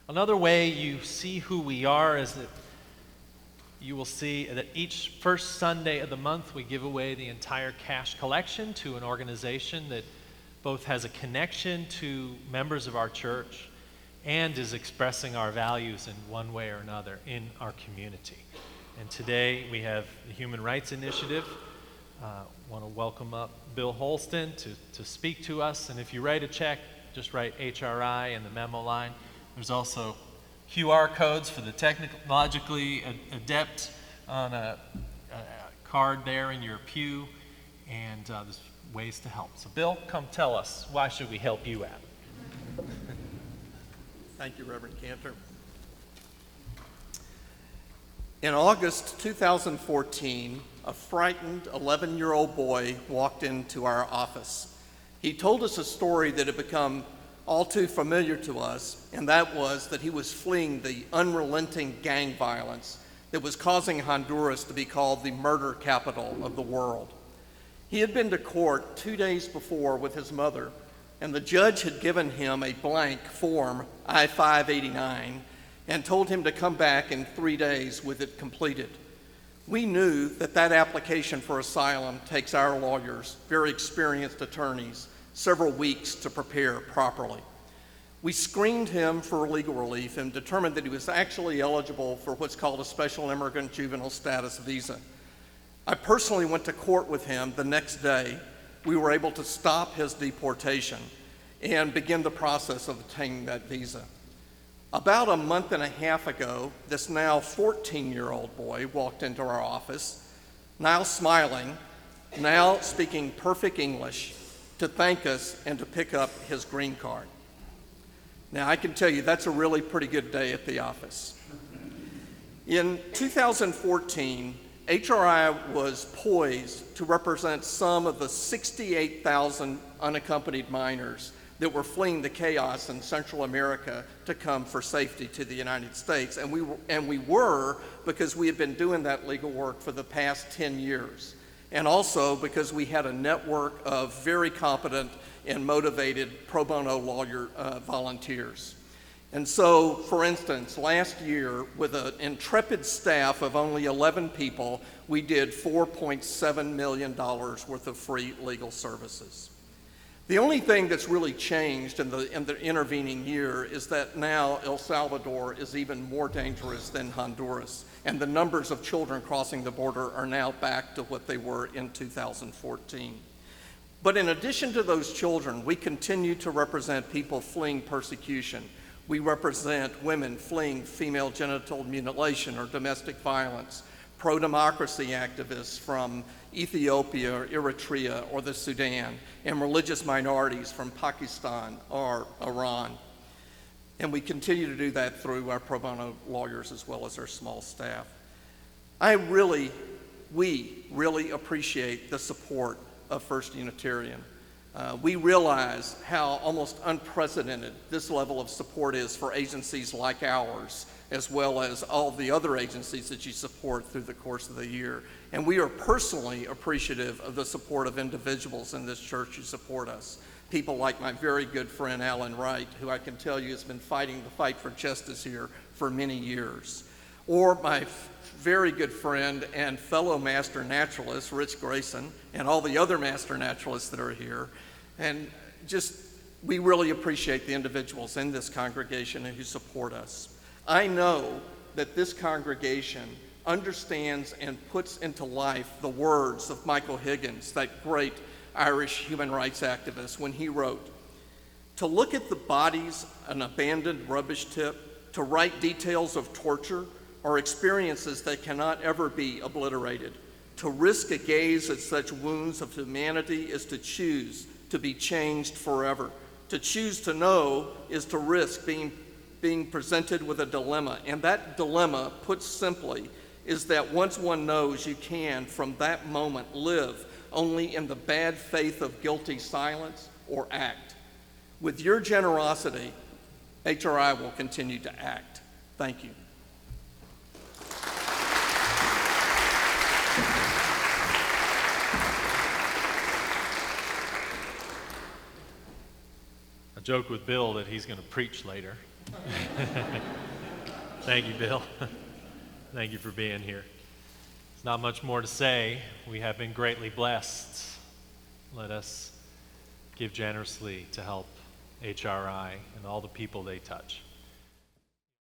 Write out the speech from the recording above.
Another way you see who we are is that you will see that each first Sunday of the month we give away the entire cash collection to an organization that both has a connection to members of our church and is expressing our values in one way or another in our community. And today we have the Human Rights Initiative. I want to welcome up Bill Holston to speak to us. And if you write a check, just write HRI in the memo line. There's also QR codes for the technologically adept on a card there in your pew, and there's ways to help. So Bill, come tell us, why should we help you out? Thank you, Reverend Cantor. In August 2014, a frightened 11-year-old boy walked into our office. He told us a story that had become all too familiar to us, and that was that he was fleeing the unrelenting gang violence that was causing Honduras to be called the murder capital of the world. He had been to court 2 days before with his mother, and the judge had given him a blank form I-589 and told him to come back in 3 days with it completed. We knew that that application for asylum takes our lawyers, very experienced attorneys, several weeks to prepare properly. We screened him for legal relief and determined that he was actually eligible for what's called a special immigrant juvenile status visa. I personally went to court with him the next day. We were able to stop his deportation and begin the process of obtaining that visa. About a month and a half ago, this now 14-year-old boy walked into our office, now smiling, now speaking perfect English, to thank us and to pick up his green card. Now, I can tell you that's a really pretty good day at the office. In 2014, HRI was poised to represent some of the 68,000 unaccompanied minors that were fleeing the chaos in Central America to come for safety to the United States. And we were because we had been doing that legal work for the past 10 years. And also because we had a network of very competent and motivated pro bono lawyer volunteers. And so, for instance, last year, with an intrepid staff of only 11 people, we did $4.7 million worth of free legal services. The only thing that's really changed in the intervening year is that now El Salvador is even more dangerous than Honduras, and the numbers of children crossing the border are now back to what they were in 2014. But in addition to those children, we continue to represent people fleeing persecution. We represent women fleeing female genital mutilation or domestic violence, pro-democracy activists from Ethiopia or Eritrea or the Sudan, and religious minorities from Pakistan or Iran. And we continue to do that through our pro bono lawyers as well as our small staff. We really appreciate the support of First Unitarian. We realize how almost unprecedented this level of support is for agencies like ours, as well as all the other agencies that you support through the course of the year. And we are personally appreciative of the support of individuals in this church who support us. People like my very good friend Alan Wright, who I can tell you has been fighting the fight for justice here for many years. Or my very good friend and fellow master naturalist, Rich Grayson, and all the other master naturalists that are here. And we really appreciate the individuals in this congregation who support us. I know that this congregation understands and puts into life the words of Michael Higgins, that great Irish human rights activist, when he wrote, "To look at the bodies an abandoned rubbish tip, to write details of torture or experiences that cannot ever be obliterated. To risk a gaze at such wounds of humanity is to choose to be changed forever. To choose to know is to risk being presented with a dilemma. And that dilemma, put simply, is that once one knows you can, from that moment, live only in the bad faith of guilty silence or act. With your generosity, HRI will continue to act." Thank you. I joke with Bill that he's going to preach later, Thank you, Bill. Thank you for being here. There's not much more to say. We have been greatly blessed. Let us give generously to help HRI and all the people they touch.